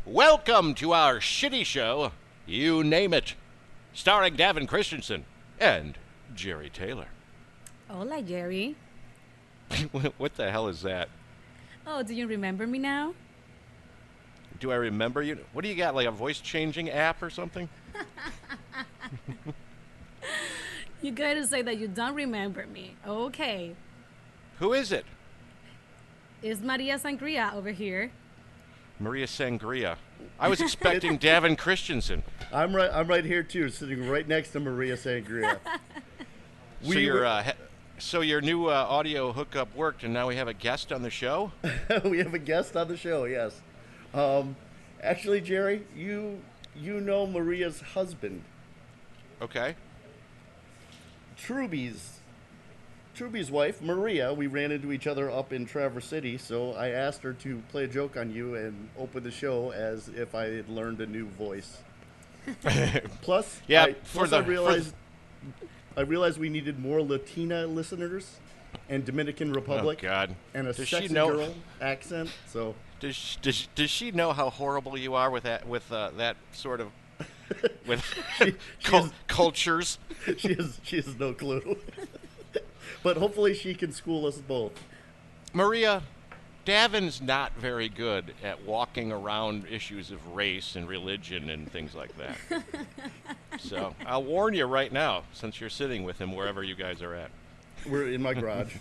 Welcome to our shitty show, You Name It, starring Davin Christensen and Jerry Taylor. Hola, Jerry. What the hell is that? Oh, do you remember me now? Do I remember you? What do you got, like a voice-changing app or something? You gotta say that you don't remember me. Okay. Who is it? It's Maria Sangria over here. Maria Sangria. I was expecting Davin Christensen. I'm right here too, sitting right next to Maria Sangria. So your new audio hookup worked, and now we have a guest on the show? We have a guest on the show, yes. Actually, Jerry, you know Maria's husband. Okay. Truby's wife, Maria. We ran into each other up in Traverse City, so I asked her to play a joke on you and open the show as if I had learned a new voice. Plus, I realized we needed more Latina listeners and Dominican Republic. Oh God! And a sexy girl accent. So does she know how horrible you are with that sort of with cultures? She has no clue. But hopefully she can school us both. Maria, Davin's not very good at walking around issues of race and religion and things like that. So I'll warn you right now, since you're sitting with him wherever you guys are at. We're in my garage.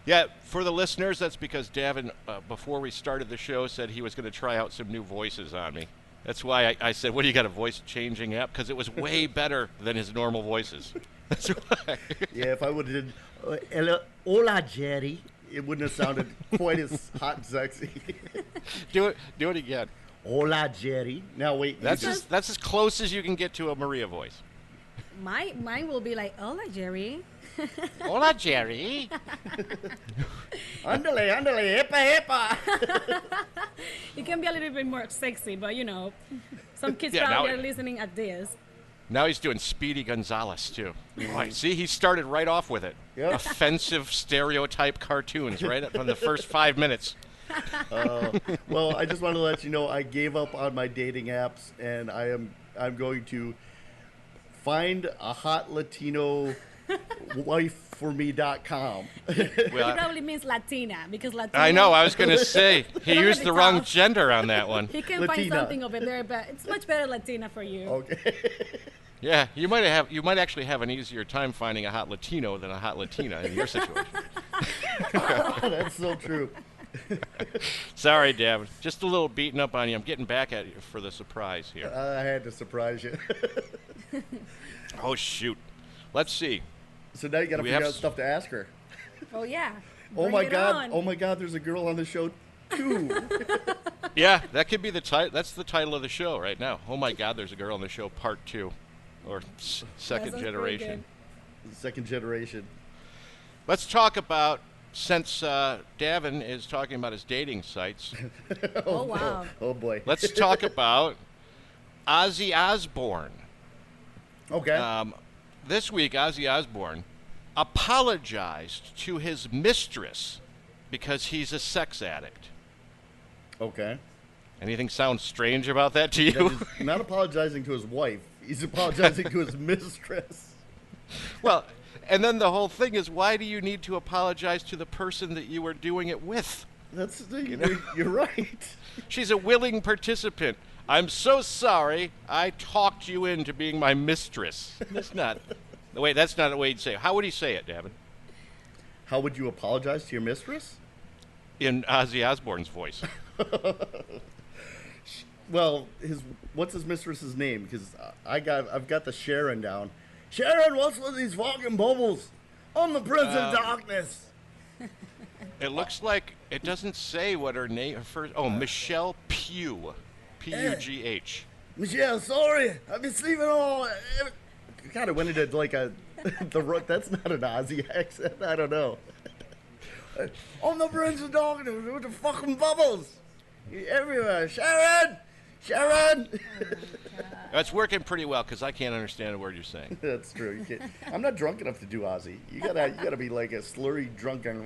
Yeah, for the listeners, that's because Davin, before we started the show, said he was going to try out some new voices on me. That's why I said, what do you got, a voice-changing app? Because it was way better than his normal voices. That's why. Yeah, if I would have did, hola, Jerry, it wouldn't have sounded quite as hot and sexy. Do it again. Hola, Jerry. Now, wait. That's as close as you can get to a Maria voice. Mine will be like, hola, Jerry. Hola, Jerry. Ándale, epa, epa. It can be a little bit more sexy, but some kids probably are listening at this. Now he's doing Speedy Gonzales, too. Right, see, he started right off with it. Yep. Offensive stereotype cartoons right from the first 5 minutes. Well, I just want to let you know I gave up on my dating apps, and I'm going to find a hot Latino wifeforme.com. It probably means Latina, because Latina. I know, I was going to say, he used the wrong gender on that one. He can find something over there, but it's much better Latina for you. Okay. Yeah, you might actually have an easier time finding a hot Latino than a hot Latina in your situation. That's so true. Sorry, Davin. Just a little beating up on you. I'm getting back at you for the surprise here. I had to surprise you. Oh, shoot. Let's see. So now you got to figure out stuff to ask her. Oh, yeah. Oh my God, there's a girl on the show, too. Yeah, that could be the title. That's the title of the show right now. Oh, my God, there's a girl on the show, part 2. Or second generation. Second generation. Let's talk about, since Davin is talking about his dating sites. Oh, wow. Oh, boy. Let's talk about Ozzy Osborne. Okay. This week, Ozzy Osborne apologized to his mistress because he's a sex addict. Okay. Anything sound strange about that to you? He's not apologizing to his wife. He's apologizing to his mistress. Well, and then the whole thing is, why do you need to apologize to the person that you were doing it with? You're right. She's a willing participant. I'm so sorry I talked you into being my mistress. That's not the way he'd say it. How would he say it, Davin? How would you apologize to your mistress? In Ozzy Osbourne's voice. Well, what's his mistress's name? Because I've got the Sharon down. Sharon, what's with these fucking bubbles? I'm the Prince of Darkness. It looks like it doesn't say what her name. Michelle Pugh. P-U-G-H. Michelle, sorry. I've been sleeping all. God, it went into like that's not an Aussie accent. I don't know. I'm the Prince of Darkness with the fucking bubbles. Everywhere. Sharon! Sharon! That's working pretty well because I can't understand a word you're saying. That's true. I'm not drunk enough to do Ozzy. You gotta be like a slurry drunken.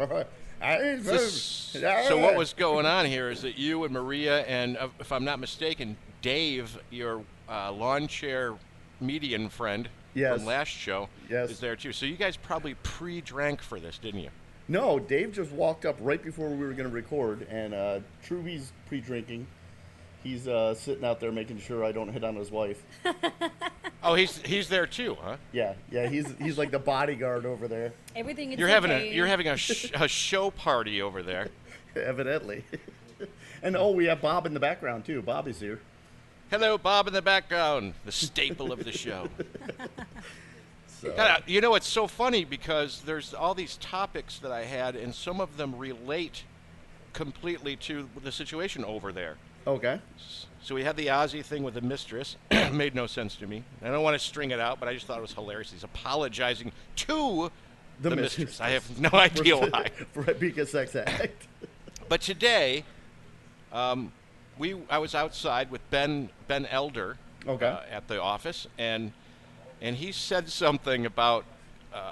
So what was going on here is that you and Maria and, if I'm not mistaken, Dave, your lawn chair median friend from last show, is there too. So you guys probably pre-drank for this, didn't you? No, Dave just walked up right before we were going to record, and Truby's pre-drinking. He's sitting out there making sure I don't hit on his wife. Oh, he's there too, huh? Yeah. He's like the bodyguard over there. Everything is you're having a show party over there. Evidently. And we have Bob in the background too. Bobby's here. Hello, Bob in the background, the staple of the show. So. You know, it's so funny because there's all these topics that I had, and some of them relate completely to the situation over there. Okay. So we had the Ozzy thing with the mistress. Made no sense to me. I don't want to string it out, but I just thought it was hilarious. He's apologizing to the mistress. I have no idea why. For a being a sex act. But today, I was outside with Ben Elder at the office, and he said something about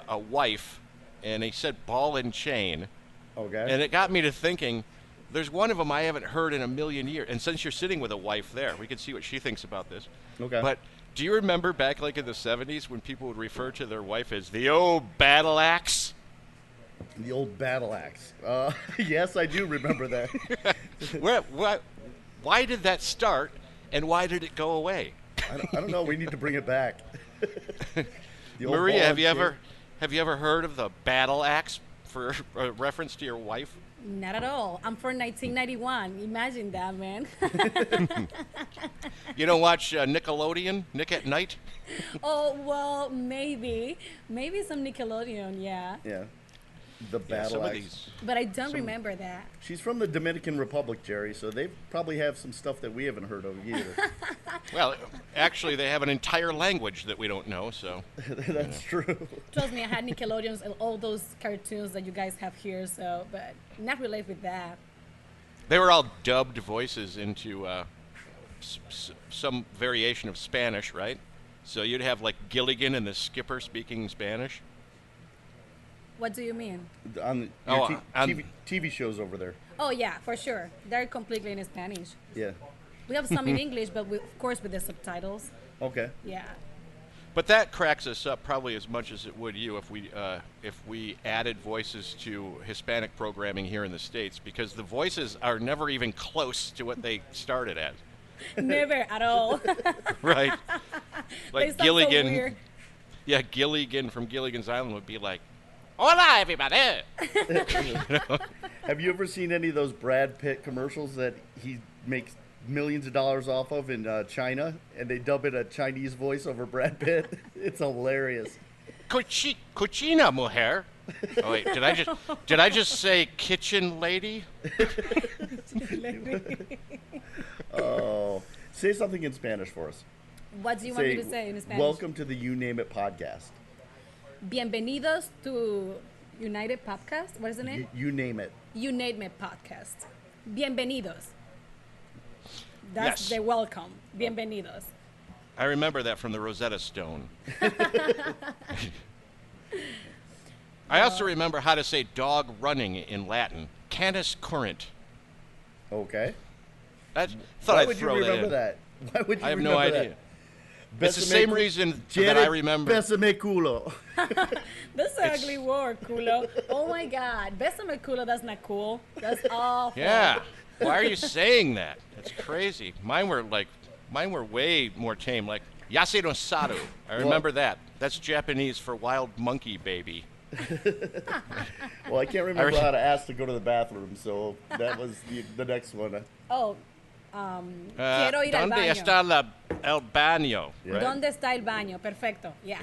a wife, and he said ball and chain. Okay. And it got me to thinking, there's one of them I haven't heard in a million years. And since you're sitting with a wife there, we can see what she thinks about this. Okay. But do you remember back like in the 70s when people would refer to their wife as the old battle axe? The old battle axe. Yes, I do remember that. Why did that start, and why did it go away? I don't know. We need to bring it back. Maria, have you ever heard of the battle axe for a reference to your wife? Not at all. I'm from 1991. Imagine that, man. You don't watch Nickelodeon, Nick at Night? Oh, well, maybe some Nickelodeon, yeah. Yeah. The battle axe. But I don't remember that. She's from the Dominican Republic, Jerry, so they probably have some stuff that we haven't heard of either. Well, actually, they have an entire language that we don't know, so. That's true. Trust me, I had Nickelodeons and all those cartoons that you guys have here, so, but not related with that. They were all dubbed voices into some variation of Spanish, right? So you'd have like Gilligan and the skipper speaking Spanish. What do you mean? On TV shows over there. Oh, yeah, for sure. They're completely in Spanish. Yeah. We have some in English, but of course with the subtitles. Okay. Yeah. But that cracks us up probably as much as it would you if we added voices to Hispanic programming here in the States, because the voices are never even close to what they started at. Never at all. Right. Like Gilligan. So weird. Yeah, Gilligan from Gilligan's Island would be like, "Hola, everybody." Have you ever seen any of those Brad Pitt commercials that he makes millions of dollars off of in China, and they dub it a Chinese voice over Brad Pitt? It's hilarious. Cochina mujer. Oh wait, did I just say kitchen lady? Oh, say something in Spanish for us. What do you want me to say in Spanish? Welcome to the You Name It podcast. Bienvenidos to United Podcast. What is the name? You Name It. You Name It podcast. Bienvenidos. That's Yes. the welcome. Bienvenidos. I remember that from the Rosetta Stone. I also remember how to say dog running in Latin. Canis current. Okay. Thought Why I'd would you throw that remember in. that? Why would you I have remember no idea. That? It's the same reason that I remember. Besame culo. That's an ugly word, culo. Oh my God. Besame culo, that's not cool. That's awful. Yeah. Why are you saying that? That's crazy. Mine were way more tame. Like yase no saru. I remember that. That's Japanese for wild monkey baby. Well, I can't remember how to ask to go to the bathroom, so that was the next one. Oh, quiero ir al ¿Dónde baño. está el baño? Right? ¿Dónde está el baño? Perfecto. Yeah.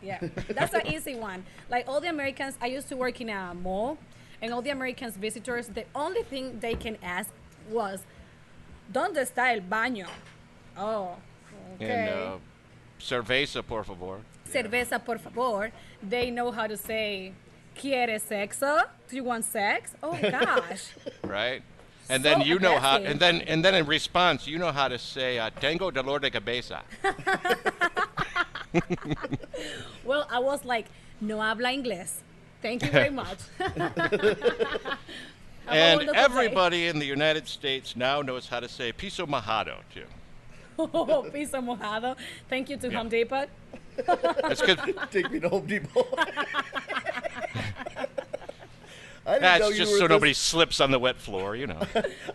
Yeah. That's an easy one. Like all the Americans, I used to work in a mall, and all the Americans visitors, the only thing they can ask was, ¿Dónde está el baño? Oh, okay. And cerveza, por favor. Cerveza, por favor. They know how to say, ¿Quieres sexo? Do you want sex? Oh gosh. Right? And So then you know how, aggressive. and then in response, you know how to say, tengo dolor de cabeza. Well, I was like, no habla inglés. Thank you very much. And everybody in the United States now knows how to say piso mojado, too. Oh, piso mojado. Thank you to Home Depot. That's good. Take me to Home Depot. That's just so nobody slips on the wet floor, you know.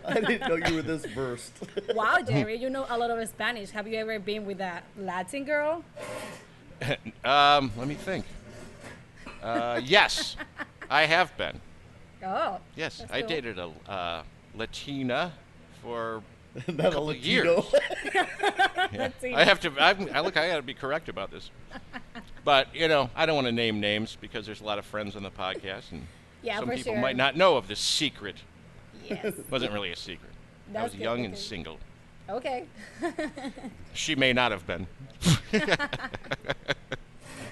I didn't know you were this versed. Wow, Jerry, you know a lot of Spanish. Have you ever been with a Latin girl? Let me think. Yes, I have been. Oh. Yes, that's I cool. dated a Latina for Not a couple of Latino. years. Yeah. I have to. I got to be correct about this. But you know, I don't want to name names because there's a lot of friends on the podcast, and Yeah, some for people sure. might not know of this secret. Yes. It wasn't really a secret. I That's was good, young and okay. single. Okay. She may not have been.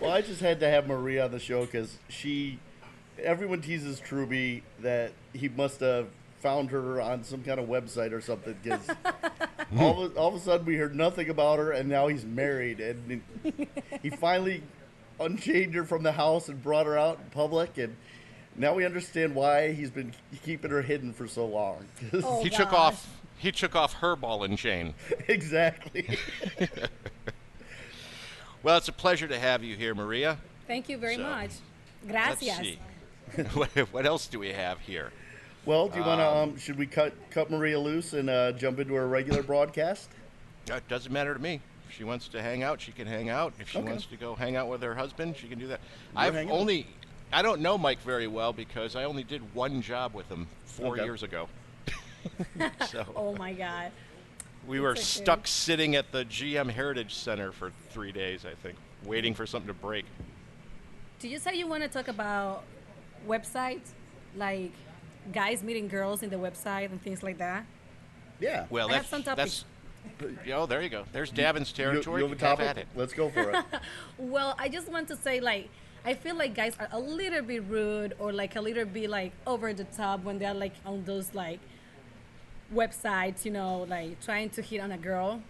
Well, I just had to have Maria on the show because everyone teases Truby that he must have found her on some kind of website or something because all of a sudden we heard nothing about her, and now he's married, and he finally unchained her from the house and brought her out in public, and now we understand why he's been keeping her hidden for so long. Oh, He took off her ball and chain. Exactly. Well, it's a pleasure to have you here, Maria. Thank you very So, much. Let's Gracias. see. What else do we have here? Well, do you want to? Should we cut Maria loose and jump into our regular broadcast? It doesn't matter to me. If she wants to hang out, she can hang out. If she Okay. wants to go hang out with her husband, she can do that. We're hanging out. I don't know Mike very well because I only did one job with him 4 Okay. years ago. So Oh my God. we were okay. stuck sitting at the GM Heritage Center for 3 days, I think, waiting for something to break. Did you say you want to talk about websites, like guys meeting girls in the website and things like that? Yeah. Well, I have that's some topics. oh, there you go. There's Davin's territory. You have a Have topic? at it. Let's go for it. Well, I just want to say, like, I feel like guys are a little bit rude or like a little bit like over the top when they're like on those like websites, you know, like trying to hit on a girl.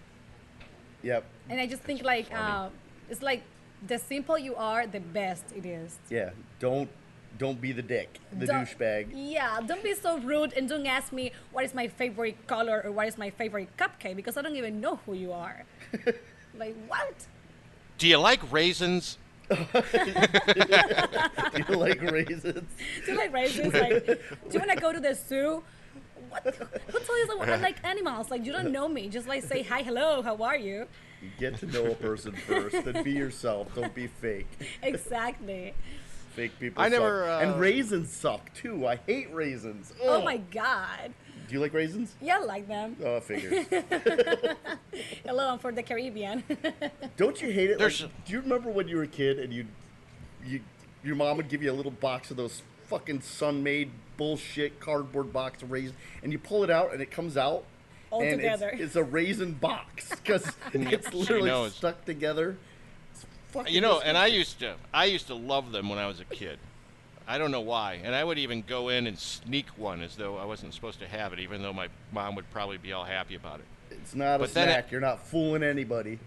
Yep. And I just think like it's like the simple you are, the best it is. Yeah. Don't be the dick, the Don't- douchebag. Yeah, don't be so rude and don't ask me what is my favorite color or what is my favorite cupcake because I don't even know who you are. Like, what? Do you like raisins? Do you like raisins? Do you like raisins? Like, do you want to go to the zoo? What? Who told you I like animals? Like, you don't know me. Just like say hi, hello, how are you? You get to know a person first, then be yourself. Don't be fake. Exactly. Fake people I never, suck. And raisins suck, too. I hate raisins. Oh Ugh. my God. Do you like raisins? Yeah, I like them. Oh, figures. Hello, I'm for the Caribbean. Don't you hate it? Like, There's- do you remember when you were a kid and your mom would give you a little box of those fucking Sun-made bullshit cardboard box of raisins, and you pull it out and it comes out All and together. It's a raisin box because it's literally knows. stuck together. It's fucking You know, and disgusting. I used to love them when I was a kid. I don't know why. And I would even go in and sneak one as though I wasn't supposed to have it, even though my mom would probably be all happy about it. It's not a but then snack. You're not fooling anybody.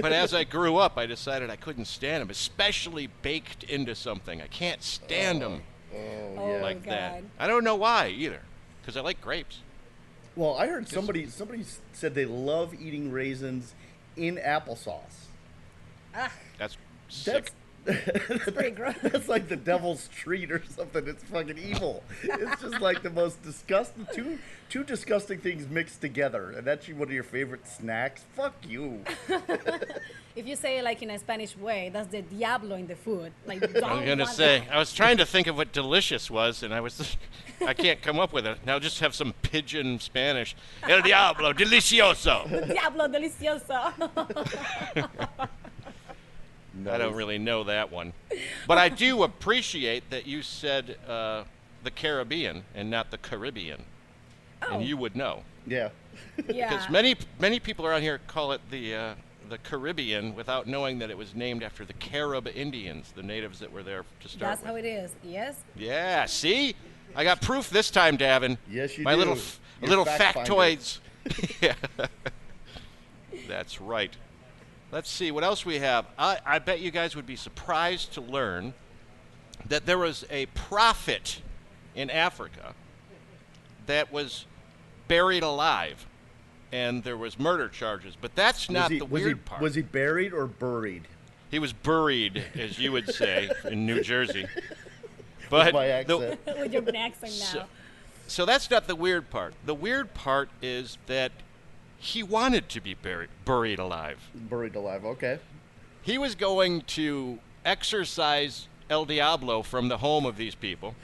But as I grew up, I decided I couldn't stand them, especially baked into something. I can't stand them Oh, yeah. like that. God. I don't know why either, because I like grapes. Well, I heard somebody said they love eating raisins in applesauce. Ah, That's sick. it's pretty gross. That's like the devil's treat or something. It's fucking evil. It's just like the most disgusting two disgusting things mixed together, and that's one of your favorite snacks. Fuck you. If you say it like in a Spanish way, that's the diablo in the food. Like, I was gonna say, I was trying to think of what delicious was, and I can't come up with it. Now just have some pigeon Spanish. El diablo delicioso. Diablo delicioso. I don't really know that one, but I do appreciate that you said the Caribbean and not the Caribbean, Oh. and you would know Yeah. Yeah. because many people around here call it the Caribbean without knowing that it was named after the Carib Indians, the natives that were there to start That's with. how it is. Yes. Yeah, see? I got proof this time, Davin. Yes, you My do. little You're fact finder. factoids. Yeah. That's right. Let's see what else we have. I bet you guys would be surprised to learn that there was a prophet in Africa that was buried alive, and there was murder charges. But that's not the weird part. Was he buried or buried? He was buried, as you would say, in New Jersey. But With my accent. With your accent now. So that's not the weird part. The weird part is that he wanted to be buried alive. Buried alive, okay. He was going to exorcise El Diablo from the home of these people.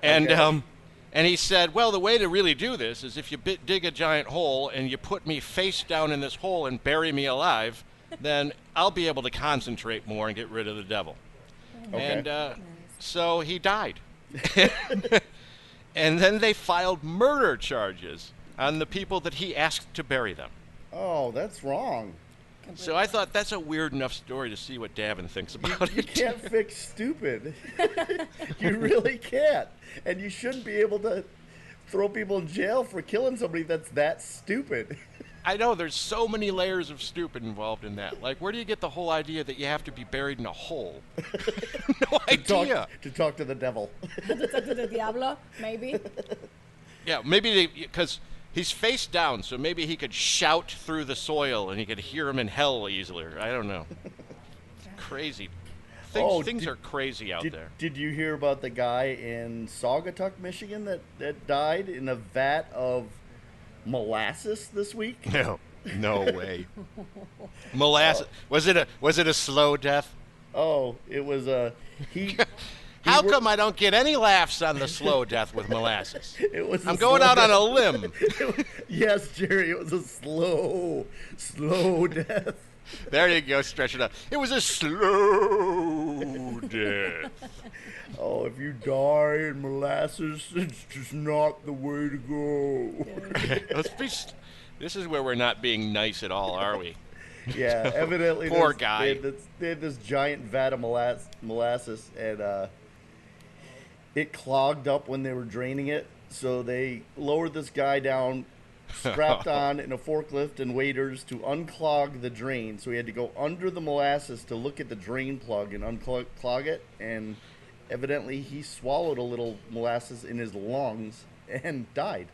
And Okay. and he said, well, the way to really do this is if you dig a giant hole and you put me face down in this hole and bury me alive, then I'll be able to concentrate more and get rid of the devil. Okay. And so he died. And then they filed murder charges on the people that he asked to bury them. Oh, that's wrong. So I thought that's a weird enough story to see what Davin thinks about You it. can't fix stupid. You really can't. And you shouldn't be able to throw people in jail for killing somebody that's that stupid. I know there's so many layers of stupid involved in that. Like, where do you get the whole idea that you have to be buried in a hole? No idea. To talk to the devil. To talk to the Diablo, maybe. Yeah, maybe because he's face down, so maybe he could shout through the soil and he could hear him in hell easily. I don't know. Crazy. Things are crazy out there. Did you hear about the guy in Saugatuck, Michigan that died in a vat of molasses this week? No way. Molasses. Was it a slow death? Oh, it was he. How come I don't get any laughs on the slow death with molasses? It was. I'm going out on a limb. Yes, Jerry, it was a slow death. There you go, stretch it out. It was a slow death. Oh, if you die in molasses, it's just not the way to go. This is where we're not being nice at all, are we? Yeah, evidently. Poor guy. They had this giant vat of molasses, and it clogged up when they were draining it. So they lowered this guy down, strapped on in a forklift and waders to unclog the drain. So he had to go under the molasses to look at the drain plug and unclog it. And evidently he swallowed a little molasses in his lungs and died.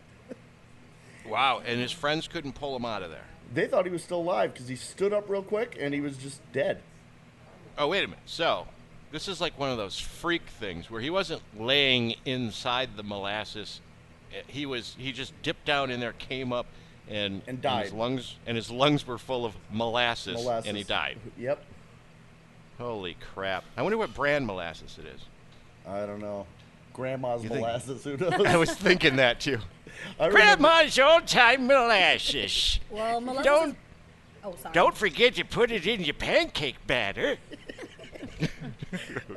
Wow, and his friends couldn't pull him out of there. They thought he was still alive because he stood up real quick and he was just dead. Oh, wait a minute. So, this is like one of those freak things where he wasn't laying inside the molasses. He just dipped down in there, came up, and died. And his lungs were full of molasses, and he died. Yep. Holy crap. I wonder what brand molasses it is. I don't know. Grandma's You think- molasses, who knows? I was thinking that, too. I remember- Grandma's old-time molasses. Well, molasses. Sorry. Don't forget to put it in your pancake batter.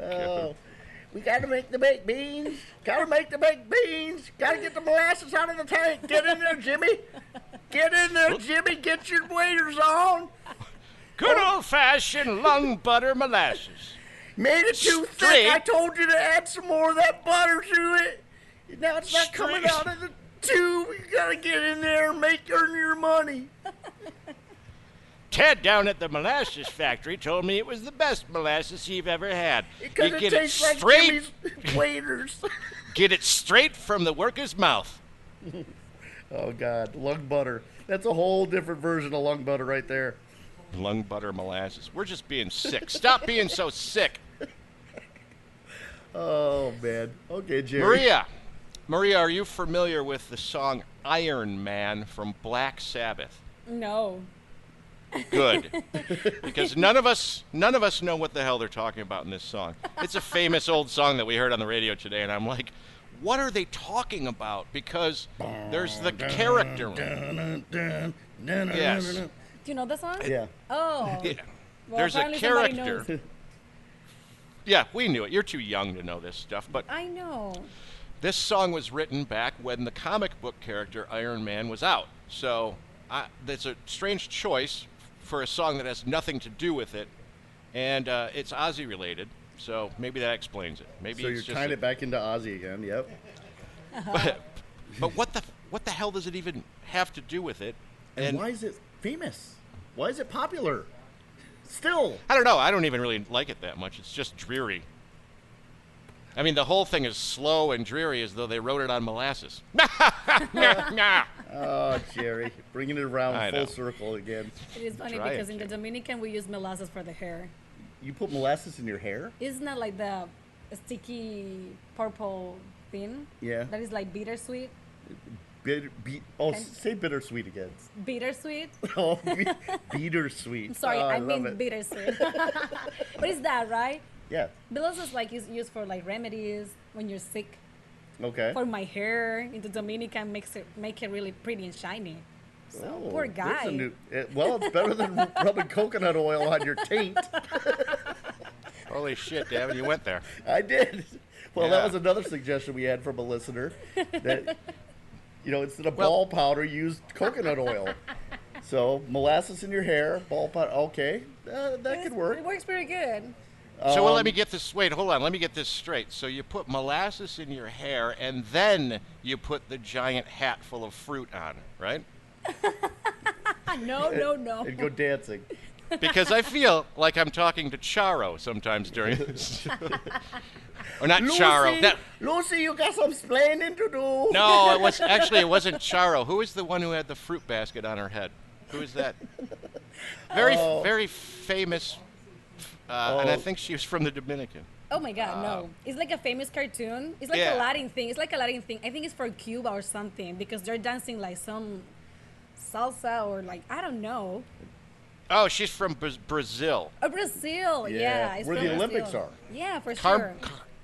Oh, we gotta make the baked beans. Gotta make the baked beans. Gotta get the molasses out of the tank. Get in there, Jimmy. Get in there, Jimmy. Get your waders on. Good old-fashioned lung butter molasses. Made it too Straight. thick. I told you to add some more of that butter to it. Now it's not coming Straight. out of the tube. You gotta get in there and earn your money. Ted down at the molasses factory told me it was the best molasses you've ever had. Because You it get it tastes like straight, Jimmy's waders. get it straight from the worker's mouth. Oh, God. Lung butter. That's a whole different version of lung butter right there. Lung butter molasses. We're just being sick. Stop being so sick. Oh, man. Okay, Jerry. Maria, are you familiar with the song Iron Man from Black Sabbath? No. Good. Because none of us know what the hell they're talking about in this song. It's a famous old song that we heard on the radio today, and I'm like, what are they talking about? Because there's the character. Yes. Do you know the song? Yeah. Oh. Yeah. Well, There's a apparently somebody character. knows. Yeah, we knew it. You're too young to know this stuff, but I know. this song was written back when the comic book character Iron Man was out. So it's a strange choice for a song that has nothing to do with it, and it's Ozzy related. So maybe that explains it. Maybe So it's you're just tying it back into Ozzy again. Yep. But what the hell does it even have to do with it? And why is it famous? Why is it popular? Still. I don't know. I don't even really like it that much. It's just dreary. I mean, the whole thing is slow and dreary as though they wrote it on molasses. Oh, Jerry, bringing it around I full know. circle again. It is funny Try it, because in the Jim. Dominican we use molasses for the hair. You put molasses in your hair? Isn't that like the sticky purple thing? Yeah. That is like bittersweet. Say bittersweet again. Bittersweet? Oh, bittersweet. Sorry, Oh, I love mean it. bittersweet. What is that, right? Yeah. Molasses like is used for like remedies when you're sick. Okay. For my hair, in the Dominican make it really pretty and shiny. So Oh, poor there's guy. a new- well, it's better than rubbing coconut oil on your taint. Holy shit, Davin, you went there. I did. Well, Yeah. that was another suggestion we had from a listener that, instead of ball powder, use coconut oil. So molasses in your hair, ball powder. Okay, that could work. It works pretty good. So well, let me get this. Wait, hold on. Let me get this straight. So you put molasses in your hair, and then you put the giant hat full of fruit on, right? No. And go dancing. Because I feel like I'm talking to Charo sometimes during this. Or not Charo. Lucy, you got some splaining to do. No, it wasn't Charo. Who was the one who had the fruit basket on her head? Who is that? Very famous. And I think she was from the Dominican. Oh my God, no. It's like a famous cartoon. It's like Yeah. a Latin thing. It's like a Latin thing. I think it's for Cuba or something because they're dancing like some salsa or like, I don't know. Oh, she's from Brazil. Oh, Brazil. Yeah. It's where from the Olympics Brazil. are. Yeah, for sure.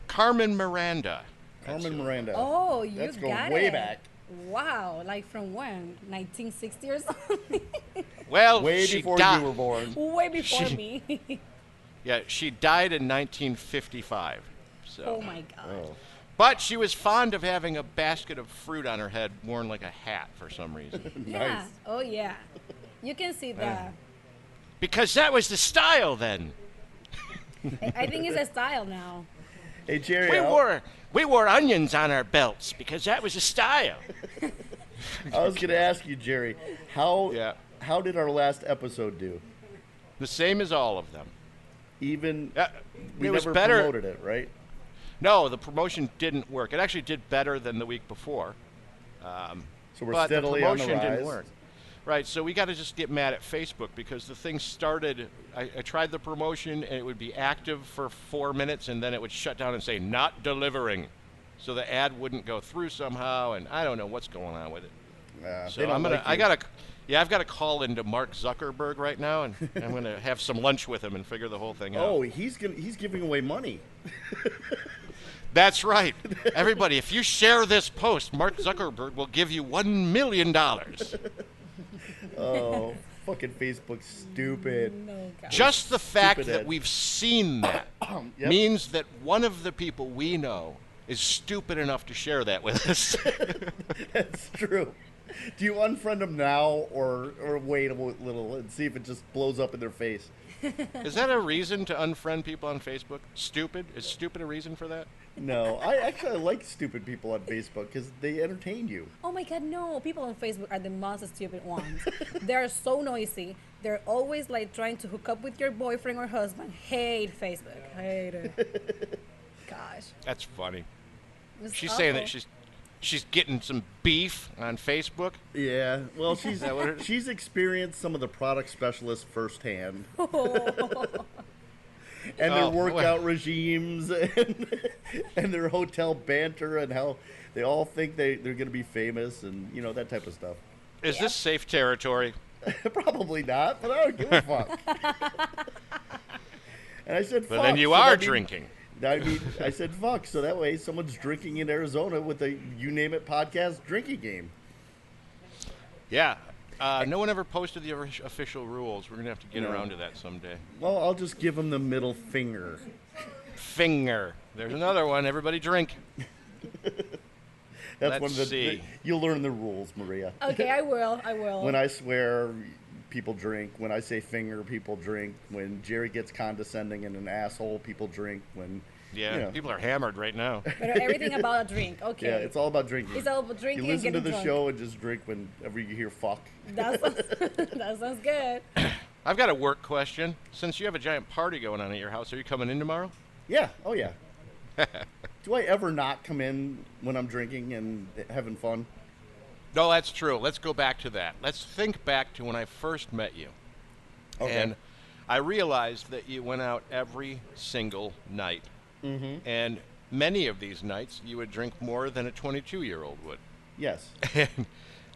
Carmen Miranda. Carmen Miranda. Oh, you Let's go got way it. back. Wow, like from when? 1960 or something? Well, Way she before died. you were born. Way before me. Yeah, she died in 1955. So. Oh my God. Oh. But she was fond of having a basket of fruit on her head worn like a hat for some reason. Yeah. Nice. Oh yeah. You can see that. Because that was the style then. I think it's a style now. Hey, Jerry, We wore onions on our belts because that was the style. I was going to ask you, Jerry, how did our last episode do? The same as all of them. Even we it was never better. promoted it, right? No, the promotion didn't work. It actually did better than the week before. So we're but the steadily on the promotion rise. didn't work. Right, so we got to just get mad at Facebook because the thing started. I tried the promotion and it would be active for 4 minutes and then it would shut down and say not delivering, so the ad wouldn't go through somehow, and I don't know what's going on with it. They So don't like you. I've got to call into Mark Zuckerberg right now, and I'm gonna have some lunch with him and figure the whole thing out. Oh, he's giving away money. That's right. Everybody, if you share this post, Mark Zuckerberg will give you $1 million. Oh, fucking Facebook's stupid. No, God. Just the fact Stupid that Ed. we've seen that Yep. means that one of the people we know is stupid enough to share that with us. That's true. Do you unfriend them now or wait a little and see if it just blows up in their face? Is that a reason to unfriend people on Facebook? Stupid? Is stupid a reason for that? No, I like stupid people on Facebook because they entertain you. Oh my God, no. People on Facebook are the most stupid ones. They're so noisy. They're always like trying to hook up with your boyfriend or husband. Hate Facebook. Hate it. Gosh. That's funny. It's She's saying that awful. she's getting some beef on Facebook. Yeah, well, she's that what it is? she's experienced some of the product specialists firsthand, and their Oh, boy. workout regimes, and their hotel banter, and how they all think they're going to be famous, and that type of stuff. Is this safe territory? Probably not, but I don't give a fuck. And I said, But fuck. then you so are that means- drinking. I said, fuck, so that way someone's drinking in Arizona with a You Name It podcast drinking game. Yeah. No one ever posted the official rules. We're going to have to get around to that someday. Well, I'll just give them the middle finger. Finger. There's another one. Everybody drink. That's Let's one of the. see. You'll learn the rules, Maria. Okay, I will. When I swear, people drink. When I say finger, people drink. When Jerry gets condescending and an asshole, people drink. When Yeah, people are hammered right now. But everything about a drink. Okay. yeah, it's all about drinking. It's all about drinking You listen and to getting the drunk. show and just drink whenever you hear fuck. That sounds good. I've got a work question. Since you have a giant party going on at your house, are you coming in tomorrow? Yeah. Oh yeah. Do I ever not come in when I'm drinking and having fun? No, that's true. Let's go back to that. Let's think back to when I first met you. Okay. And I realized that you went out every single night. Mm-hmm. And many of these nights, you would drink more than a 22-year-old would. Yes. And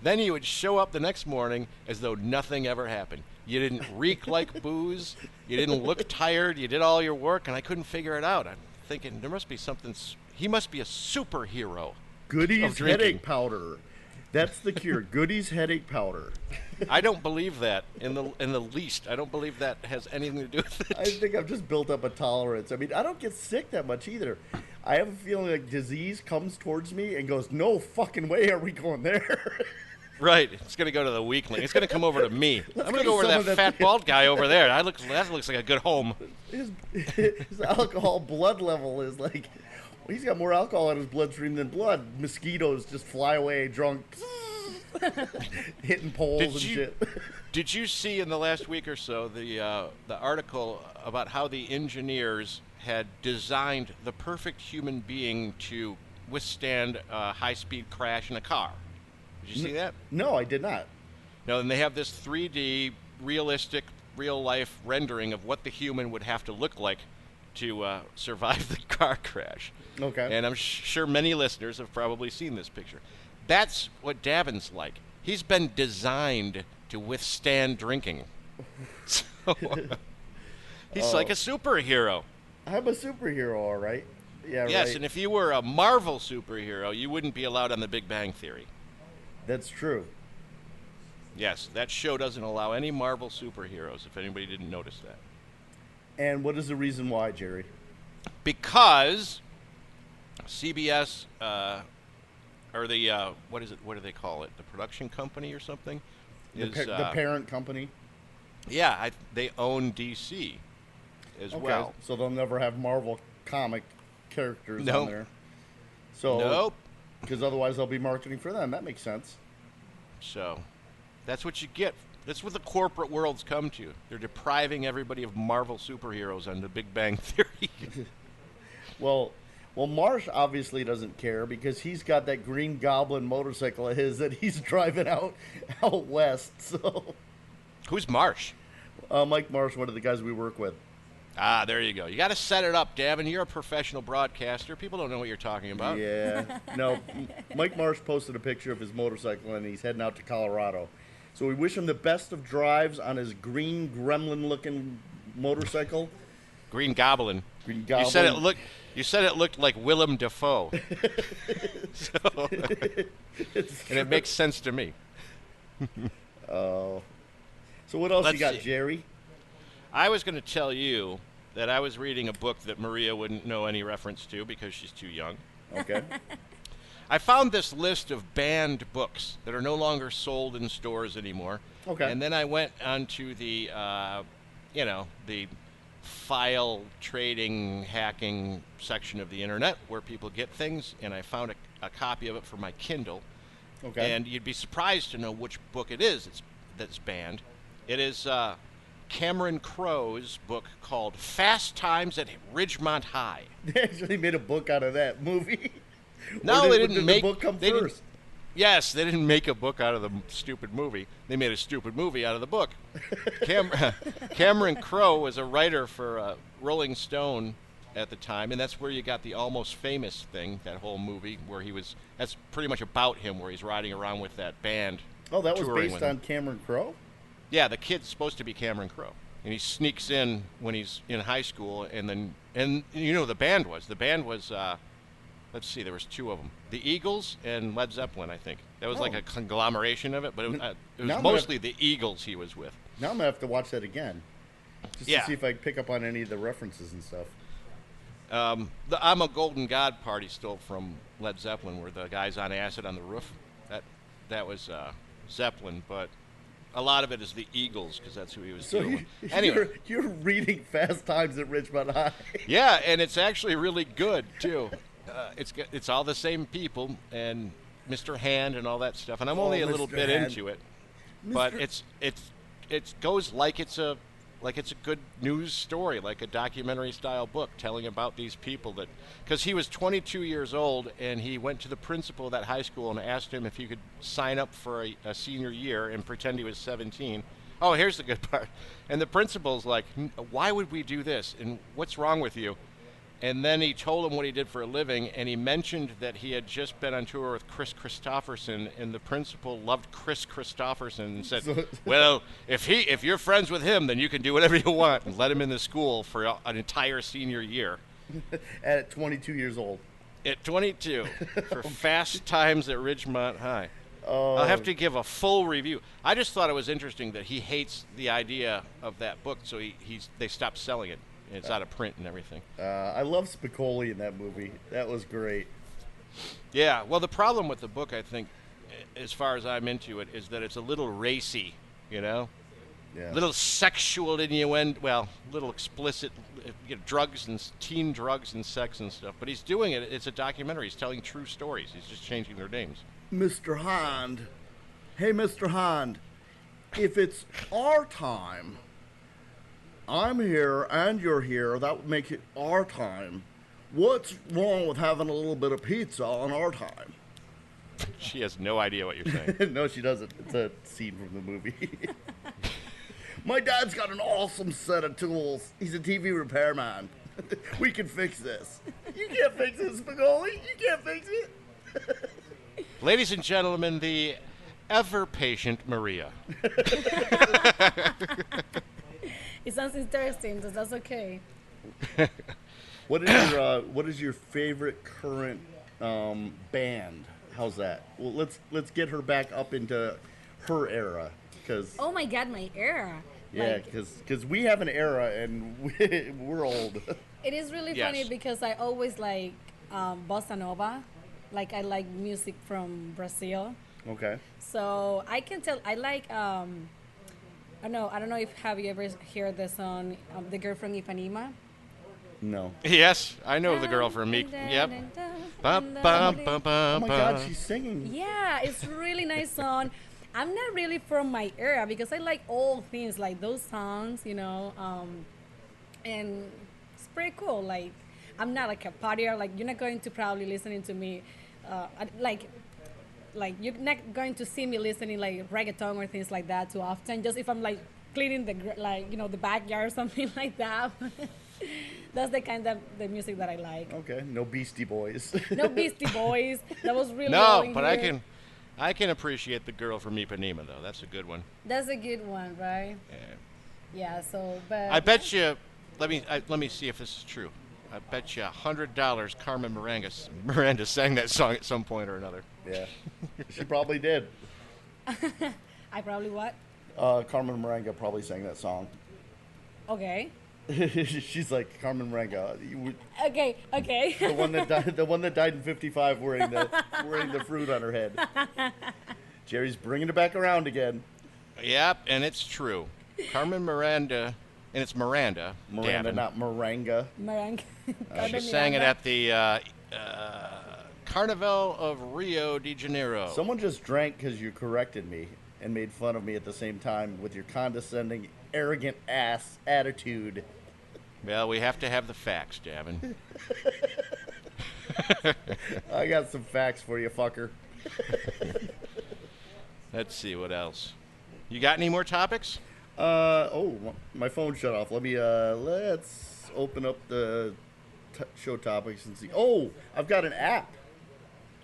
then you would show up the next morning as though nothing ever happened. You didn't reek like booze. You didn't look tired. You did all your work, and I couldn't figure it out. I'm thinking there must be something. He must be a superhero. Goodies Of drinking. headache powder. That's the cure. Goodies headache powder. I don't believe that in the least. I don't believe that has anything to do with it. I think I've just built up a tolerance. I mean, I don't get sick that much either. I have a feeling like disease comes towards me and goes, no fucking way are we going there. Right. It's going to go to the weakling. It's going to come over to me. I'm going to go over to someone that that's- fat bald guy over there. That looks like a good home. His alcohol blood level is like, well, he's got more alcohol in his bloodstream than blood. Mosquitoes just fly away drunk, hitting poles and shit. Did you see in the last week or so the article about how the engineers had designed the perfect human being to withstand a high-speed crash in a car? Did you see that? No, I did not. No, and they have this 3D, realistic, real-life rendering of what the human would have to look like to survive the car crash. Okay. And I'm sure many listeners have probably seen this picture. That's what Davin's like. He's been designed to withstand drinking. So, he's like a superhero. I'm a superhero, all right. Yeah, Yes, right. and if you were a Marvel superhero, you wouldn't be allowed on The Big Bang Theory. That's true. Yes, that show doesn't allow any Marvel superheroes, if anybody didn't notice that. And what is the reason why, Jerry? Because CBS, or the, what is it? What do they call it? The production company or something? The parent company? Yeah, they own DC as well. So they'll never have Marvel comic characters Nope. on there. So, Nope. Because otherwise they'll be marketing for them. That makes sense. So that's what you get. That's what the corporate world's come to. They're depriving everybody of Marvel superheroes on The Big Bang Theory. Well, Marsh obviously doesn't care because he's got that Green Goblin motorcycle of his that he's driving out west. So, Who's Marsh? Mike Marsh, one of the guys we work with. Ah, there you go. You got to set it up, Davin. You're a professional broadcaster. People don't know what you're talking about. Yeah. No, Mike Marsh posted a picture of his motorcycle and he's heading out to Colorado. So we wish him the best of drives on his green gremlin-looking motorcycle. Green Goblin. Green Goblin. You said it looked like Willem Dafoe. So, and it makes sense to me. Oh. So what else Let's you got, see. Jerry? I was going to tell you that I was reading a book that Maria wouldn't know any reference to because she's too young. Okay. I found this list of banned books that are no longer sold in stores anymore. Okay. And then I went onto the, the file trading, hacking section of the internet where people get things, and I found a copy of it for my Kindle. Okay. And you'd be surprised to know which book it is that's banned. It is Cameron Crowe's book called Fast Times at Ridgemont High. They actually made a book out of that movie. No, Or they did didn't the make. book come they didn't- first. Yes, they didn't make a book out of the stupid movie. They made a stupid movie out of the book. Cameron Crowe was a writer for Rolling Stone at the time, and that's where you got the Almost Famous thing, that whole movie, where that's pretty much about him, where he's riding around with that band. Oh, that was touring based with him. on Cameron Crowe? Yeah, the kid's supposed to be Cameron Crowe. And he sneaks in when he's in high school, and you know who the band was. The band was, let's see, there was two of them. The Eagles and Led Zeppelin, I think. That was like a conglomeration of it, but it was Now I'm mostly the Eagles he was with. Now I'm going to have to watch that again. Just Yeah. to see if I can pick up on any of the references and stuff. The I'm a Golden God party stole from Led Zeppelin, where the guy's on acid on the roof. That was Zeppelin, but a lot of it is the Eagles, because that's who he was So doing. Anyway. you're reading Fast Times at Richmond High. Yeah, and it's actually really good too. It's all the same people and Mr. Hand and all that stuff, and I'm only a little Mr. bit Hand. into it, but Mr. it goes like it's a like it's a good news story, like a documentary style book telling about these people that, because he was 22 years old and he went to the principal of that high school and asked him if he could sign up for a senior year and pretend he was 17. Oh, here's the good part. And the principal's like, why would we do this? And what's wrong with you? And then he told him what he did for a living, and he mentioned that he had just been on tour with Chris Christopherson, and the principal loved Chris Christopherson and said, well, if you're friends with him, then you can do whatever you want, and let him in the school for an entire senior year. At 22 years old. At 22, for Fast Times at Ridgemont High. I'll have to give a full review. I just thought it was interesting that he hates the idea of that book, so they stopped selling it. It's out of print and everything. I love Spicoli in that movie. That was great. Yeah, well, the problem with the book, I think, as far as I'm into it, is that it's a little racy, you know? Yeah. Little sexual innuendo, well, little explicit, drugs and teen drugs and sex and stuff. But he's doing it. It's a documentary. He's telling true stories. He's just changing their names. Mr. Hind. Hey, Mr. Hind. If it's our time... I'm here and you're here. That would make it our time. What's wrong with having a little bit of pizza on our time? She has no idea what you're saying. No, she doesn't. It's a scene from the movie. My dad's got an awesome set of tools. He's a TV repairman. We can fix this. You can't fix this, Spicoli. You can't fix it. Ladies and gentlemen, the ever-patient Maria. It sounds interesting, so that's okay. What is your favorite current band? How's that? Well, let's get her back up into her era, because Oh my God, my era. yeah, because we have an era and we're old. It is really Yes. funny because I always like bossa nova. Like I like music from Brazil. Okay. So I can tell I like I don't know if have you ever heard the song The Girl from Ipanema? No. Yes, I know the girl from Meek. Yep. Bum, bum, bum, Oh bum, my God, bum. she's singing. Yeah, it's really nice song. I'm not really from my era because I like old things like those songs, you know, and it's pretty cool. Like I'm not like a partier. Like you're not going to probably listening to me, like you're not going to see me listening like reggaeton or things like that too often. Just if I'm like cleaning the backyard or something like that. That's the kind of the music that I like. Okay, no Beastie Boys. No Beastie Boys. That was really No, old but here. I can appreciate the girl from Ipanema though. That's a good one. That's a good one, right? Yeah. So, but I bet you. Let me see if this is true. I bet you $100 Carmen Miranda sang that song at some point or another. Yeah, she probably did. I probably what? Carmen Miranda probably sang that song. Okay. She's like Carmen Miranda, Okay. the one that died in '55 wearing the fruit on her head. Jerry's bringing it back around again. Yep, and it's true. Carmen Miranda, and it's Miranda. Miranda, Davin. not Maranga. Meringue. She sang it at the Carnival of Rio de Janeiro. Someone just drank because you corrected me and made fun of me at the same time with your condescending, arrogant ass attitude. Well, we have to have the facts, Davin. I got some facts for you, fucker. Let's see what else. You got any more topics? My phone shut off. Let's open up the show topics and see. Oh, I've got an app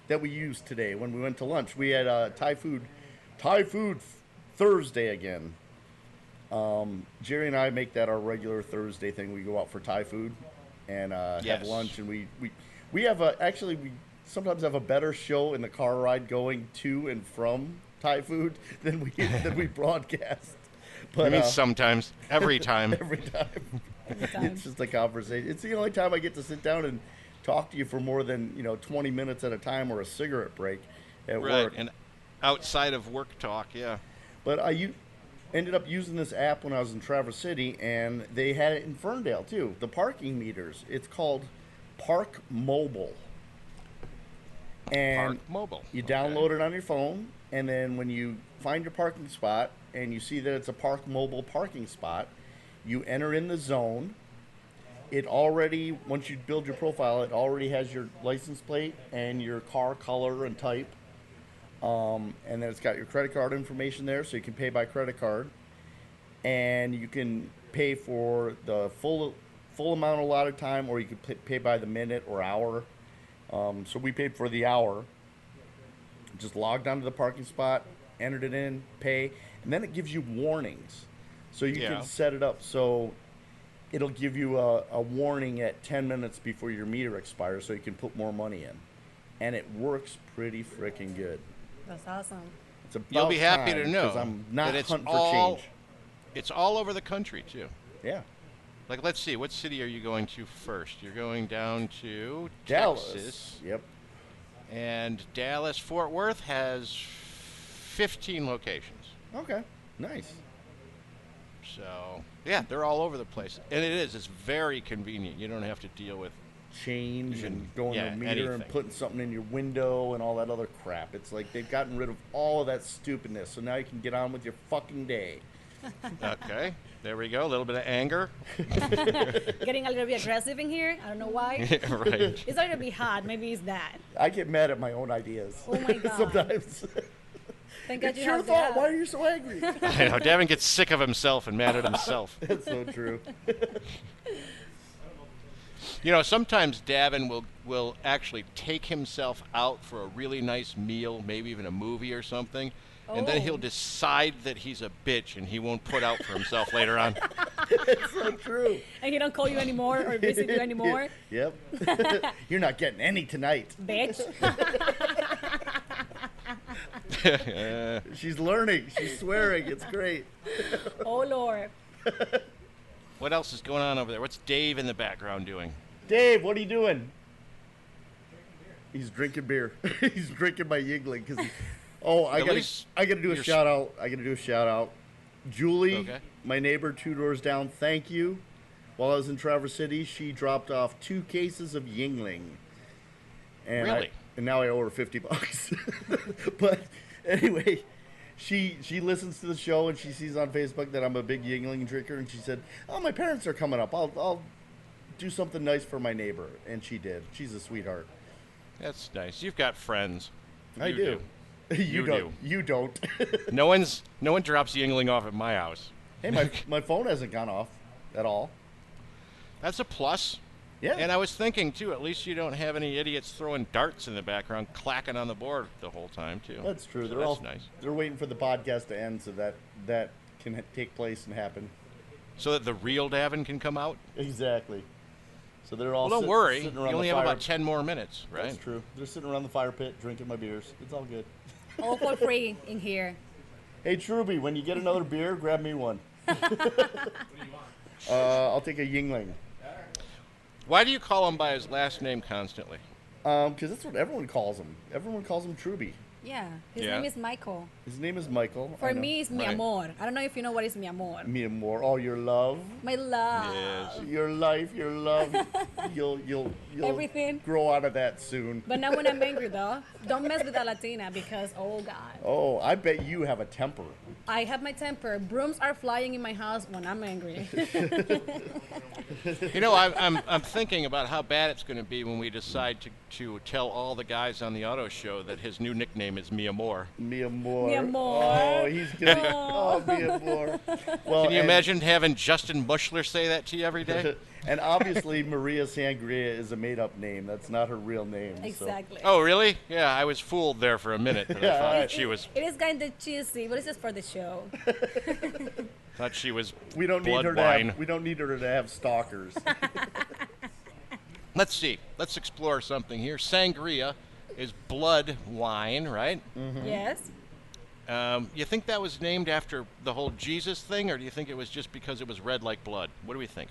that we used today when we went to lunch. We had Thai food Thursday again. Jerry and I make that our regular Thursday thing. We go out for Thai food and have Yes. lunch, and we have we sometimes have a better show in the car ride going to and from Thai food than we broadcast. But I mean, sometimes, every time. every time. Every time. It's just a conversation. It's the only time I get to sit down and talk to you for more than 20 minutes at a time or a cigarette break at Right, work. and outside of work talk, yeah. But I ended up using this app when I was in Traverse City, and they had it in Ferndale too. The parking meters. It's called Park Mobile. And Park Mobile. you Okay. download it on your phone, and then when you find your parking spot and you see that it's a Park Mobile parking spot, You enter in the zone. It already, once you build your profile, it already has your license plate and your car color and type. And then it's got your credit card information there, so you can pay by credit card. And you can pay for the full amount allotted time, or you can pay by the minute or hour. So we paid for the hour. Just logged onto the parking spot, entered it in, pay, and then it gives you warnings. So you can set it up so it'll give you a warning at 10 minutes before your meter expires, so you can put more money in. And it works pretty freaking good. That's awesome. It's about You'll be happy time, to know 'cause I'm not that it's hunting all, for change. It's all over the country, too. Yeah. Like, let's see, what city are you going to first? You're going down to Dallas. Texas. Yep. And Dallas-Fort Worth has 15 locations. Okay. Nice. So, yeah, they're all over the place. And it is. It's very convenient. You don't have to deal with... Change and going yeah, to a meter and anything. putting something in your window and all that other crap. It's like they've gotten rid of all of that stupidness, so now you can get on with your fucking day. Okay, there we go. A little bit of anger. Getting a little bit aggressive in here. I don't know why. Right. It's not gonna be hot. Maybe it's that. I get mad at my own ideas. Oh my God. Sometimes. Thank God It's you your have thought. that. Why are you so angry? I know. Davin gets sick of himself and mad at himself. That's so true. You know, sometimes Davin will actually take himself out for a really nice meal, maybe even a movie or something, and then Oh. he'll decide that he's a bitch and he won't put out for himself later on. It's so true. And he don't call you anymore or visit you anymore. Yep. You're not getting any tonight. Bitch. She's learning. She's swearing. It's great. Oh Lord. What else is going on over there? What's Dave in the background doing? Dave, what are you doing? He's drinking beer. He's drinking my Yingling because. I At least gotta do a you're shout out. I gotta do a shout out. Julie, Okay. my neighbor 2 doors down. Thank you. While I was in Traverse City, she dropped off 2 cases of Yingling. And Really? and now I owe her $50. But anyway, she listens to the show and she sees on Facebook that I'm a big Yingling drinker, and she said, "Oh, my parents are coming up. I'll do something nice for my neighbor," and she did. She's a sweetheart. That's nice. You've got friends. I You do. You don't. You don't. No one drops Yingling off at my house. Hey, my phone hasn't gone off at all. That's a plus. Yeah. And I was thinking, too, at least you don't have any idiots throwing darts in the background, clacking on the board the whole time, too. That's true. So They're that's all nice. They're waiting for the podcast to end so that can take place and happen. So that the real Davin can come out? Exactly. So they're all Well, don't worry. You sitting around only the have fire. about 10 more minutes, right? That's true. They're sitting around the fire pit drinking my beers. It's all good. All for free in here. Hey, Truby, when you get another beer, grab me one. I'll take a Yingling. Why do you call him by his last name constantly? Because that's what everyone calls him. Everyone calls him Truby. Yeah. His Yeah. name is Michael. His name is Michael. For I know. me, it's mi Right. amor. I don't know if you know what is mi amor. Me and more. Oh, your love, My love. Yes. your life, your love. You'll Everything. grow out of that soon. But not when I'm angry, though. Don't mess with a Latina because, oh, God. Oh, I bet you have a temper. I have my temper. Brooms are flying in my house when I'm angry. You know, I'm thinking about how bad it's going to be when we decide to tell all the guys on the auto show that his new nickname is Mi Amor. Mi amor. Mi amor. Oh, he's gonna. Oh, mi amor. Well, Can you and- imagine having Justin Mushler say that to you every day? And obviously, Maria Sangria is a made-up name. That's not her real name. so- Exactly. Oh, really? Yeah, I was fooled there for a minute. That I Yeah, thought alright. she was It is kind of cheesy, but it's just for the show. We don't need blood her to wine. have. We don't need her to have stalkers. Let's see. Let's explore something here. Sangria is blood wine, right? Yes. You think that was named after the whole Jesus thing, or do you think it was just because it was red like blood? What do we think?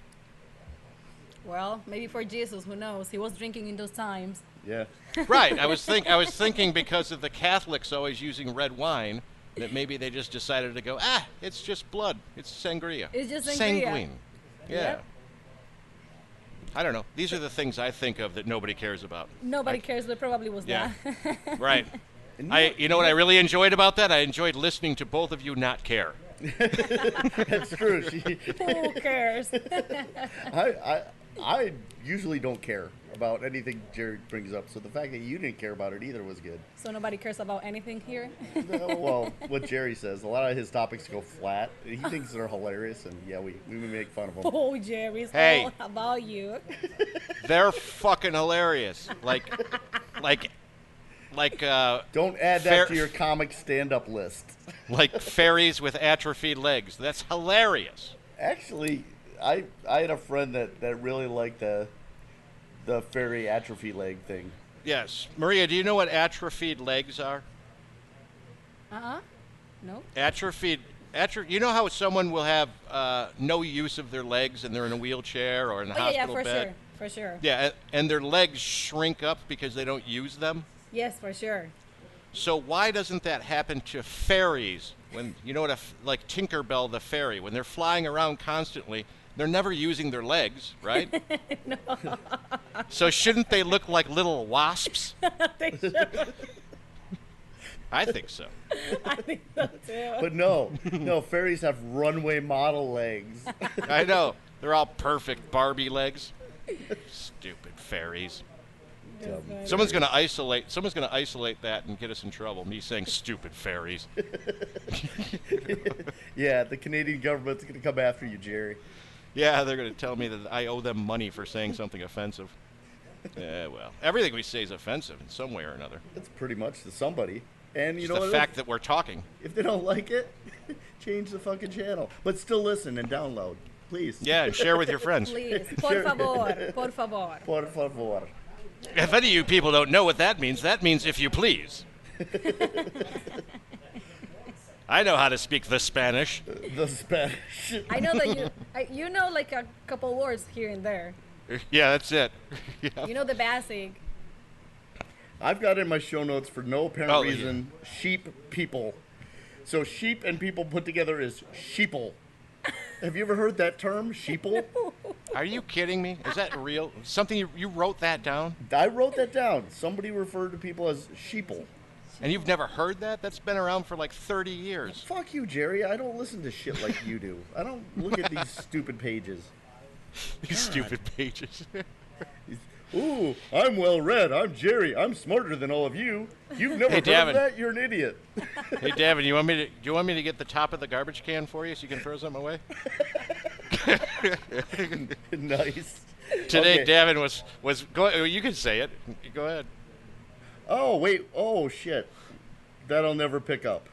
Well, maybe for Jesus, who knows? He was drinking in those times. Yeah. Right. I was thinking because of the Catholics always using red wine, that maybe they just decided to go, it's just blood. It's sangria. It's just sangria. Sanguine. Yeah. Yep. I don't know. These are the things I think of that nobody cares about. Nobody cares, but probably was Yeah. that. Right. And You know what I really enjoyed about that? I enjoyed listening to both of you not care. That's true. Who cares? I usually don't care about anything Jerry brings up, so the fact that you didn't care about it either was good. So nobody cares about anything here? Well, what Jerry says, a lot of his topics go flat. He thinks they're hilarious, and yeah, we make fun of them. Oh, Jerry's Hey. all about you. They're fucking hilarious. Like, Don't add that to your comic stand-up list. like fairies with atrophied legs. That's hilarious. Actually, I had a friend that really liked the fairy atrophy leg thing. Yes. Maria, do you know what atrophied legs are? No? You know how someone will have no use of their legs and they're in a wheelchair or in a hospital bed? For sure. Yeah, and their legs shrink up because they don't use them. Yes, for sure. So why doesn't that happen to fairies? When you know what like Tinkerbell the fairy, when they're flying around constantly, they're never using their legs, right? No. So shouldn't they look like little wasps? They should. I think so. I think so too. But no, fairies have runway model legs. I know. They're all perfect Barbie legs. Stupid fairies. Someone's going to isolate that and get us in trouble. Me saying stupid fairies. Yeah, the Canadian government's going to come after you, Jerry. Yeah, they're going to tell me that I owe them money for saying something offensive. Yeah, well, everything we say is offensive in some way or another. That's pretty much to somebody. And you It's know the what? fact that we're talking. If they don't like it, change the fucking channel. But still listen and download, please. Yeah, and share with your friends. Please. Por favor. Por favor. Por favor. If any of you people don't know what that means if you please. I know how to speak the Spanish. The Spanish. I know that you know like a couple words here and there. Yeah, that's it. Yeah. You know the basic. I've got in my show notes for no apparent Oh, reason, sheep people. So sheep and people put together is sheeple. Have you ever heard that term, sheeple? Are you kidding me? Is that real? Something you wrote that down? I wrote that down. Somebody referred to people as sheeple. And you've never heard that? That's been around for like 30 years. Fuck you, Jerry. I don't listen to shit like you do. I don't look at these stupid pages. These stupid pages. Ooh, I'm well read. I'm Jerry. I'm smarter than all of you. You've never heard Davin. of that? You're an idiot. Hey, Davin, you want me to get the top of the garbage can for you so you can throw something away? Nice. Today, Okay. Davin was going. You can say it. Go ahead. Oh, wait. Oh, shit. That'll never pick up.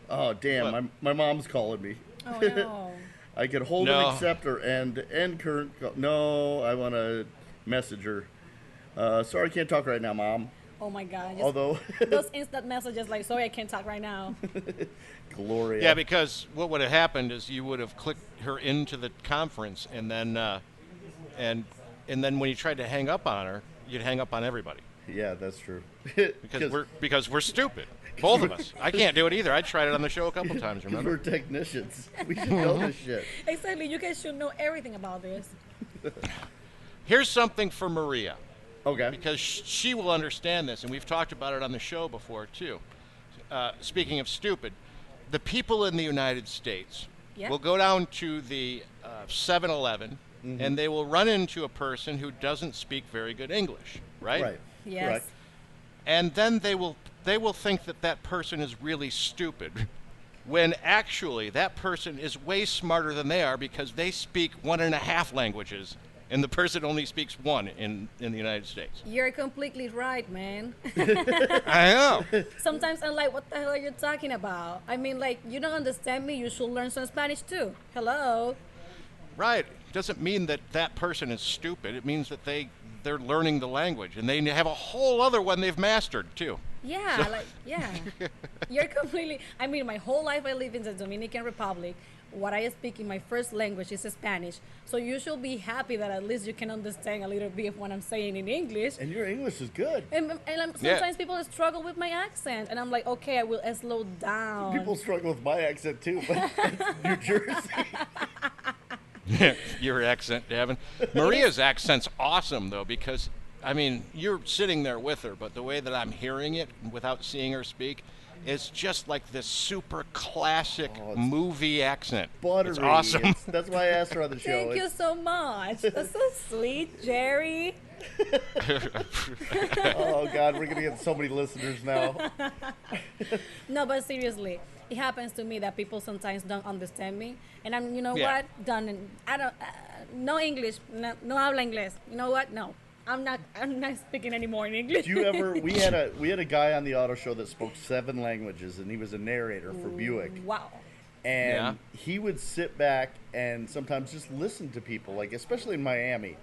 Oh, damn. What? My mom's calling me. Oh no. I could hold No. and accept her and end current. No, I want to message her. Sorry, I can't talk right now, Mom. Oh my God. Just Although, those instant messages like, sorry, I can't talk right now. Gloria. Yeah, because what would have happened is you would have clicked her into the conference, and then and then when you tried to hang up on her, you'd hang up on everybody Yeah, that's true. because we're stupid, both of us. I can't do it either. I tried it on the show a couple times. We're Remember? technicians. We should know this shit. Exactly. You guys should know everything about this. Here's something for Maria, Okay. because she will understand this, and we've talked about it on the show before too. Speaking of stupid, the people in the United States Yeah. will go down to the 7-Eleven, Mm-hmm. and they will run into a person who doesn't speak very good English, right? Right. Yes. Correct. And then they will think that that person is really stupid, when actually that person is way smarter than they are because they speak 1.5 languages, and the person only speaks one in the United States. You're completely right, man. I know. Sometimes I'm like, what the hell are you talking about? I mean, like, you don't understand me. You should learn some Spanish too. Hello. Right. Doesn't mean that that person is stupid. It means that they're learning the language, and they have a whole other one they've mastered too. Yeah, like, yeah. You're completely, I mean, my whole life I live in the Dominican Republic. What I speak in my first language is Spanish. So you should be happy that at least you can understand a little bit of what I'm saying in English. And your English is good. And sometimes people struggle with my accent. And I'm like, okay, I will slow down. People struggle with my accent too, but that's New Jersey. Your accent, Davin. Maria's accent's awesome, though, because, I mean, you're sitting there with her, but the way that I'm hearing it without seeing her speak, is just like this super classic movie accent. Buttery. It's awesome. That's why I asked her on the show. Thank you so much. That's so sweet, Jerry. Oh, God, we're going to get so many listeners now. No, but seriously, it happens to me that people sometimes don't understand me. And I'm, Yeah. what? Done. I don't, no English. No habla inglés. You know what? No. I'm not speaking anymore in English. Do you ever? We had a guy on the auto show that spoke 7 languages, and he was a narrator for Buick. Wow. And he would sit back and sometimes just listen to people, like especially in Miami.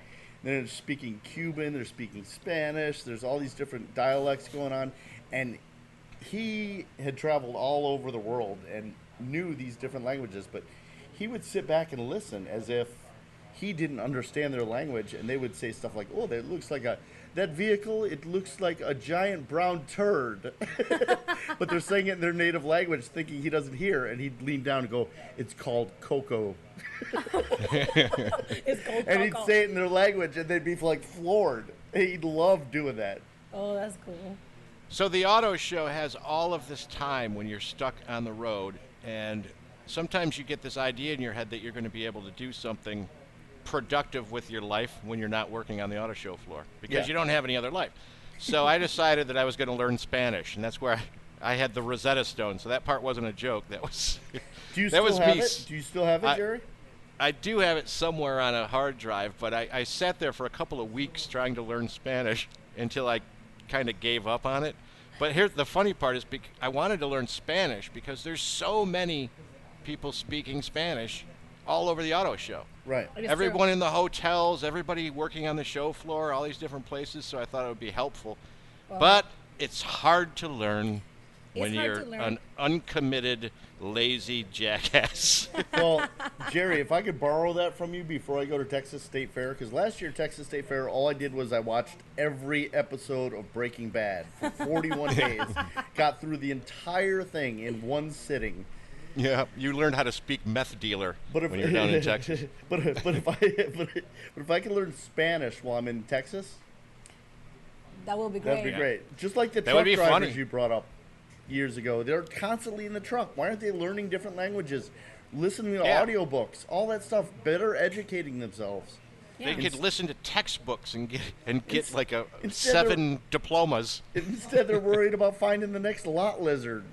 They're speaking Cuban, they're speaking Spanish. There's all these different dialects going on, and he had traveled all over the world and knew these different languages. But he would sit back and listen as if he didn't understand their language, and they would say stuff like, "Oh, that looks like that vehicle. It looks like a giant brown turd," but they're saying it in their native language, thinking he doesn't hear. And he'd lean down and go, "It's called cocoa," It's called and he'd Coco. say it in their language, and they'd be like floored. He'd love doing that. Oh, that's cool. So the auto show has all of this time when you're stuck on the road, and sometimes you get this idea in your head that you're going to be able to do something productive with your life when you're not working on the auto show floor because you don't have any other life. So I decided that I was going to learn Spanish, and that's where I had the Rosetta Stone. So that part wasn't a joke. That was Do you that still was have me. it? Do you still have it, Jerry? I do have it somewhere on a hard drive, but I sat there for a couple of weeks trying to learn Spanish until I kind of gave up on it. But here's the funny part is I wanted to learn Spanish because there's so many people speaking Spanish all over the auto show. Right. It is Everyone in the hotels, everybody working on the show floor, all these different places, so I thought it would be helpful. But it's hard to learn when It's hard you're to learn. an uncommitted, lazy jackass. Well, Jerry, if I could borrow that from you before I go to Texas State Fair, because last year Texas State Fair, all I did was I watched every episode of Breaking Bad for 41 days, got through the entire thing in one sitting. Yeah, you learned how to speak meth dealer But if, when you're down in Texas. but if I could learn Spanish while I'm in Texas, That will be great. that'd be great. Just like the That would truck be drivers funny. you brought up years ago, they're constantly in the truck. Why aren't they learning different languages, listening to Yeah. audiobooks, all that stuff? Better educating themselves. Yeah. They could listen to textbooks and get like instead 7 diplomas. Instead, they're worried about finding the next lot lizard.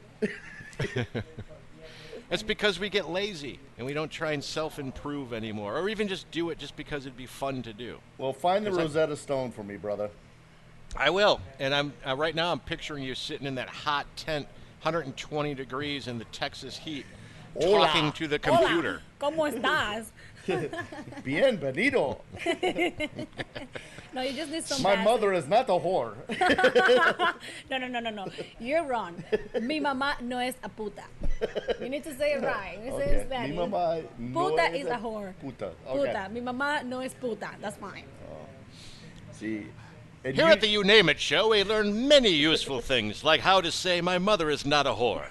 It's because we get lazy and we don't try and self-improve anymore, or even just do it just because it'd be fun to do. Well, find the Is that- Rosetta Stone for me, brother. I will, and I'm right now. I'm picturing you sitting in that hot tent, 120 degrees in the Texas heat, Hola. talking to the computer. Hola, ¿cómo estás? Bienvenido. No, you just need some My basic- mother is not a whore. No. You're wrong. Mi mamá no es a puta. You need to say it right. You say it Okay. in Spanish. Mi mamá no Puta es is a whore. Puta. Okay. Puta. Mi mamá no es puta. That's fine. See. And Here you- at the You Name It show, we learn many useful things, like how to say my mother is not a whore.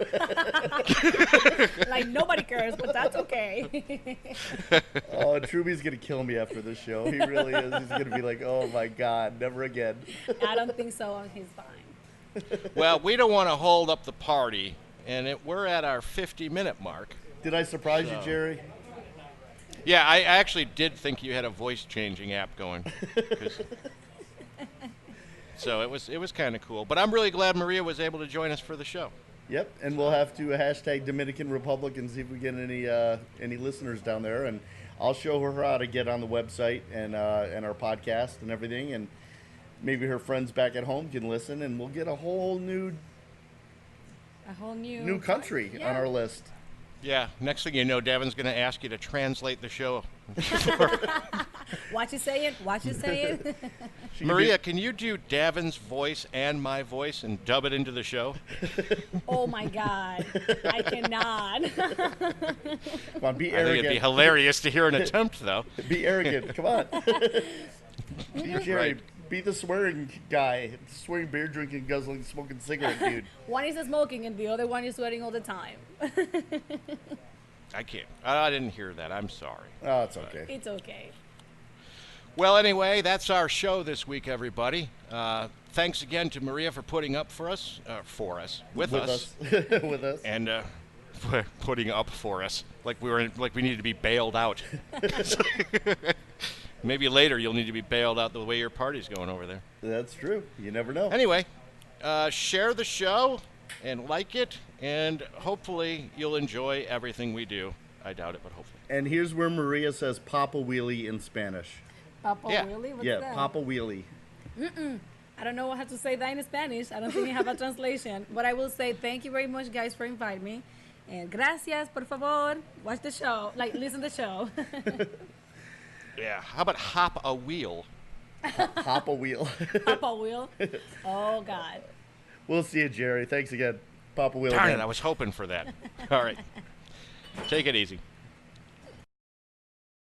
Like nobody cares, but that's okay. Oh, Truby's gonna kill me after this show. He really is. He's gonna be like, "Oh my God, never again." I don't think so. He's fine. Well, we don't want to hold up the party, and we're at our 50-minute mark. Did I surprise you, So- Jerry? Yeah, I actually did think you had a voice-changing app going. 'Cause- So it was kind of cool. But I'm really glad Maria was able to join us for the show. Yep, and we'll have to hashtag Dominican Republic and see if we get any listeners down there, and I'll show her how to get on the website and our podcast and everything, and maybe her friends back at home can listen, and we'll get a whole new country on our list. Yeah, next thing you know, Davin's going to ask you to translate the show. Watch you say it. Watch you say it. She can Maria, can you do Davin's voice and my voice and dub it into the show? Oh my God. I cannot. Come on, be I think it'd be arrogant. hilarious to hear an attempt, though. Be arrogant. Come on. Be Jerry. Right. Be the swearing guy, swearing, beer drinking, guzzling, smoking cigarette dude. One is smoking and the other one is sweating all the time. I can't. I didn't hear that. I'm sorry. Oh, it's okay. It's okay. Well, anyway, that's our show this week, everybody. Thanks again to Maria for putting up with us, with us, and putting up for us, like we needed to be bailed out. Maybe later you'll need to be bailed out the way your party's going over there. That's true. You never know. Anyway, share the show and like it, and hopefully you'll enjoy everything we do. I doubt it, but hopefully. And here's where Maria says Papa Wheelie in Spanish. Papa Wheelie? What's that? Papa Wheelie. I don't know how to say that in Spanish. I don't think I have a translation. But I will say thank you very much, guys, for inviting me. And gracias, por favor. Watch the show. Listen to the show. Yeah. How about hop a wheel? Hop a wheel. Hop a wheel? Oh, God. We'll see you, Jerry. Thanks again. Papa Wheel Darn again. it, I was hoping for that. All right. Take it easy.